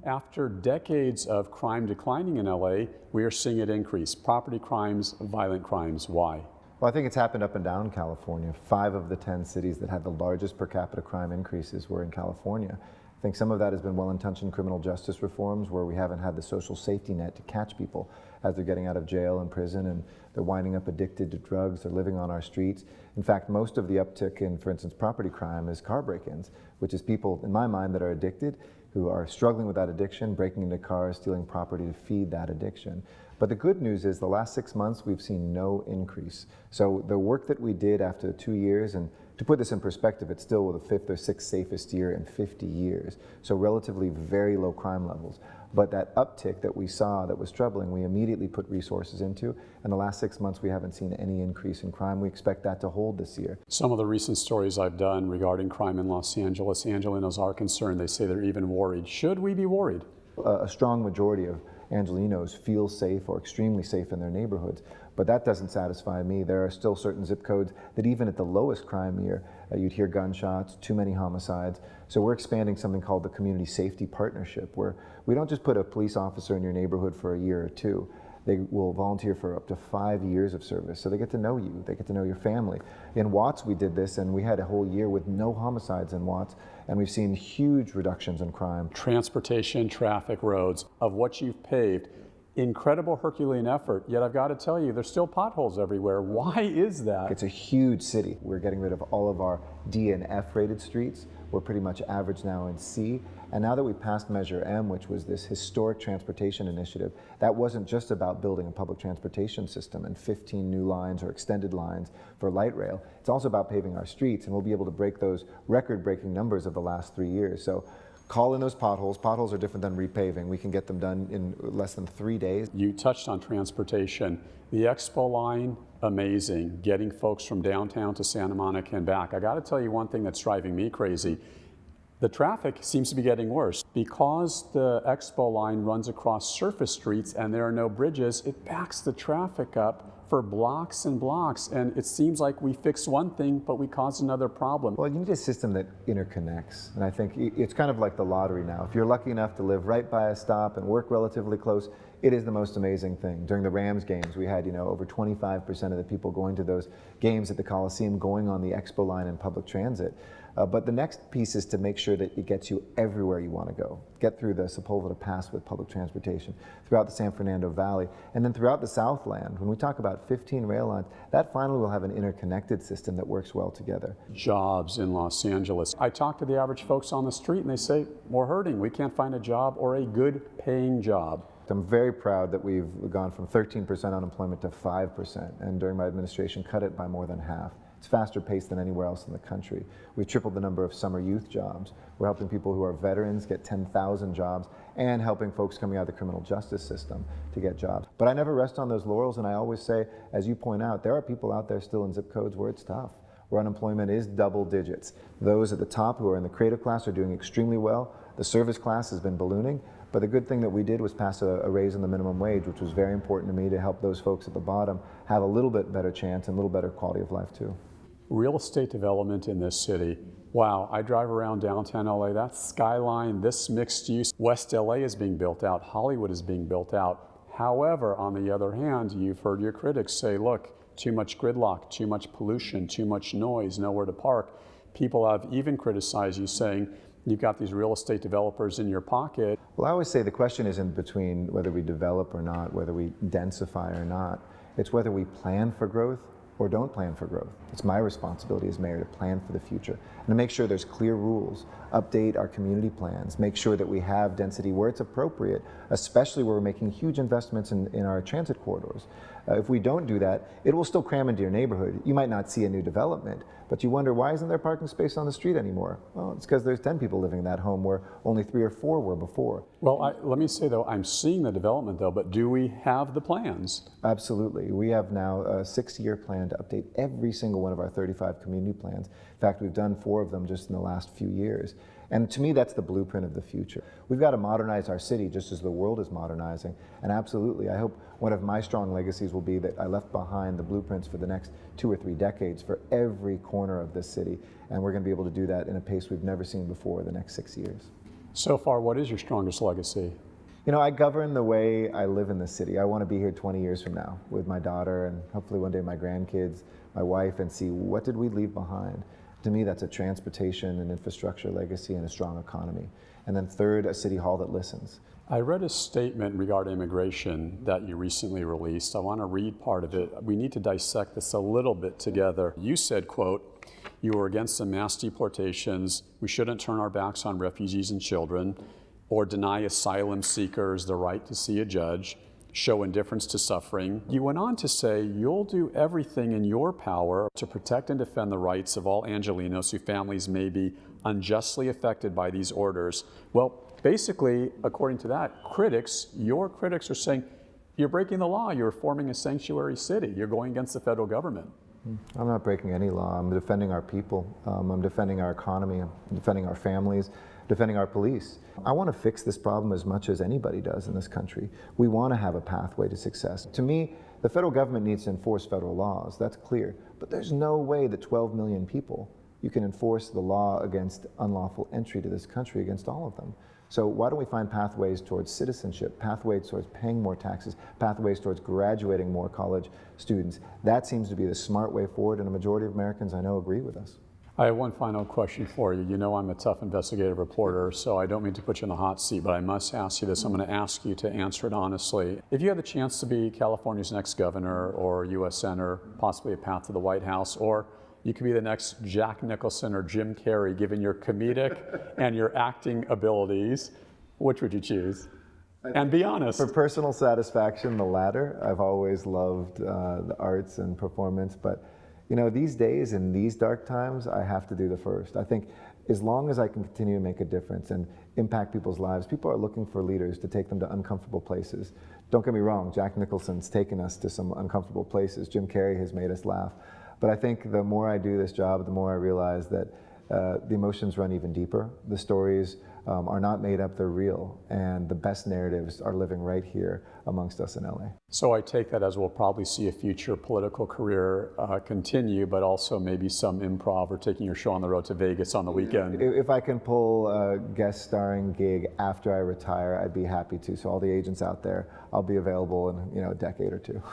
After decades of crime declining in LA, we are seeing it increase. Property crimes, violent crimes. Why? Well, I think it's happened up and down California. 5 of the 10 cities that had the largest per capita crime increases were in California. I think some of that has been well-intentioned criminal justice reforms where we haven't had the social safety net to catch people as they're getting out of jail and prison and they're winding up addicted to drugs, they're living on our streets. In fact, most of the uptick in, for instance, property crime is car break-ins, which is people, in my mind, that are addicted, who are struggling with that addiction, breaking into cars, stealing property to feed that addiction. But the good news is the last 6 months we've seen no increase. So the work that we did after 2 years, and to put this in perspective, it's still the 5th or 6th safest year in 50 years. So relatively very low crime levels. But that uptick that we saw that was troubling, we immediately put resources into. And the last 6 months we haven't seen any increase in crime. We expect that to hold this year. Some of the recent stories I've done regarding crime in Los Angeles, Angelenos are concerned. They say they're even worried. Should we be worried? A strong majority of Angelenos feel safe or extremely safe in their neighborhoods, but that doesn't satisfy me. There are still certain zip codes that even at the lowest crime year, you'd hear gunshots, too many homicides. So we're expanding something called the Community Safety Partnership, where we don't just put a police officer in your neighborhood for a year or two. They will volunteer for up to 5 years of service. So they get to know you, they get to know your family. In Watts, we did this, and we had a whole year with no homicides in Watts, and we've seen huge reductions in crime. Transportation, traffic, roads, of what you've paved, incredible Herculean effort, yet I've got to tell you, there's still potholes everywhere. Why is that? It's a huge city. We're getting rid of all of our D and F rated streets. We're pretty much average now in C. And now that we passed Measure M, which was this historic transportation initiative, that wasn't just about building a public transportation system and 15 new lines or extended lines for light rail. It's also about paving our streets, and we'll be able to break those record-breaking numbers of the last 3 years. So call in those potholes. Potholes are different than repaving. We can get them done in less than 3 days. You touched on transportation. The Expo line, amazing. Getting folks from downtown to Santa Monica and back. I got to tell you one thing that's driving me crazy. The traffic seems to be getting worse. Because the Expo line runs across surface streets and there are no bridges, it backs the traffic up for blocks and blocks, and it seems like we fix one thing, but we cause another problem. Well, you need a system that interconnects, and I think it's kind of like the lottery now. If you're lucky enough to live right by a stop and work relatively close, it is the most amazing thing. During the Rams games, we had, over 25% of the people going to those games at the Coliseum going on the Expo line in public transit. But the next piece is to make sure that it gets you everywhere you want to go. Get through the Sepulveda Pass with public transportation, throughout the San Fernando Valley, and then throughout the Southland. When we talk about 15 rail lines, that finally will have an interconnected system that works well together. Jobs in Los Angeles. I talk to the average folks on the street and they say, we're hurting. We can't find a job or a good paying job. I'm very proud that we've gone from 13% unemployment to 5%, and during my administration cut it by more than half. It's faster paced than anywhere else in the country. We've tripled the number of summer youth jobs. We're helping people who are veterans get 10,000 jobs and helping folks coming out of the criminal justice system to get jobs. But I never rest on those laurels, and I always say, as you point out, there are people out there still in zip codes where it's tough, where unemployment is double digits. Those at the top who are in the creative class are doing extremely well. The service class has been ballooning. But the good thing that we did was pass a raise in the minimum wage, which was very important to me to help those folks at the bottom have a little bit better chance and a little better quality of life too. Real estate development in this city. Wow, I drive around downtown LA, that skyline, this mixed use. West LA is being built out, Hollywood is being built out. However, on the other hand, you've heard your critics say, look, too much gridlock, too much pollution, too much noise, nowhere to park. People have even criticized you saying, you've got these real estate developers in your pocket. Well, I always say the question isn't between whether we develop or not, whether we densify or not. It's whether we plan for growth or don't plan for growth. It's my responsibility as mayor to plan for the future and to make sure there's clear rules, update our community plans, make sure that we have density where it's appropriate, especially where we're making huge investments in our transit corridors. If we don't do that, it will still cram into your neighborhood. You might not see a new development, but you wonder, why isn't there parking space on the street anymore? Well, it's because there's 10 people living in that home where only 3 or 4 were before. Well, let me say though, I'm seeing the development though, but do we have the plans? Absolutely. We have now a 6-year plan to update every single one of our 35 community plans. In fact, we've done 4 of them just in the last few years. And to me, that's the blueprint of the future. We've got to modernize our city just as the world is modernizing. And absolutely, I hope one of my strong legacies will be that I left behind the blueprints for the next 2 or 3 decades for every corner of this city. And we're going to be able to do that in a pace we've never seen before the next 6 years. So far, what is your strongest legacy? You know, I govern the way I live in the city. I want to be here 20 years from now with my daughter and hopefully one day my grandkids, my wife, and see what did we leave behind. To me, that's a transportation and infrastructure legacy and a strong economy. And then third, a city hall that listens. I read a statement regarding immigration that you recently released. I want to read part of it. We need to dissect this a little bit together. You said, quote, "You were against the mass deportations. We shouldn't turn our backs on refugees and children, or deny asylum seekers the right to see a judge, show indifference to suffering." You went on to say you'll do everything in your power to protect and defend the rights of all Angelenos whose families may be unjustly affected by these orders. Well, basically, according to that, your critics are saying you're breaking the law, you're forming a sanctuary city, you're going against the federal government. I'm not breaking any law. I'm defending our people. I'm defending our economy. I'm defending our families, defending our police. I want to fix this problem as much as anybody does in this country. We want to have a pathway to success. To me, the federal government needs to enforce federal laws. That's clear. But there's no way that 12 million people, you can enforce the law against unlawful entry to this country against all of them. So why don't we find pathways towards citizenship, pathways towards paying more taxes, pathways towards graduating more college students? That seems to be the smart way forward, and a majority of Americans I know agree with us. I have one final question for you. You know I'm a tough investigative reporter, so I don't mean to put you in the hot seat, but I must ask you this. I'm going to ask you to answer it honestly. If you had the chance to be California's next governor or U.S. Senator, possibly a path to the White House, or you could be the next Jack Nicholson or Jim Carrey, given your comedic and your acting abilities, which would you choose? And be honest. For personal satisfaction, the latter. I've always loved the arts and performance, but you know, these days in these dark times, I have to do the first. I think as long as I can continue to make a difference and impact people's lives, people are looking for leaders to take them to uncomfortable places. Don't get me wrong, Jack Nicholson's taken us to some uncomfortable places. Jim Carrey has made us laugh. But I think the more I do this job, the more I realize that the emotions run even deeper. The stories are not made up, they're real. And the best narratives are living right here amongst us in LA. So I take that as we'll probably see a future political career continue, but also maybe some improv or taking your show on the road to Vegas on the weekend. If I can pull a guest starring gig after I retire, I'd be happy to. So all the agents out there, I'll be available in a decade or two.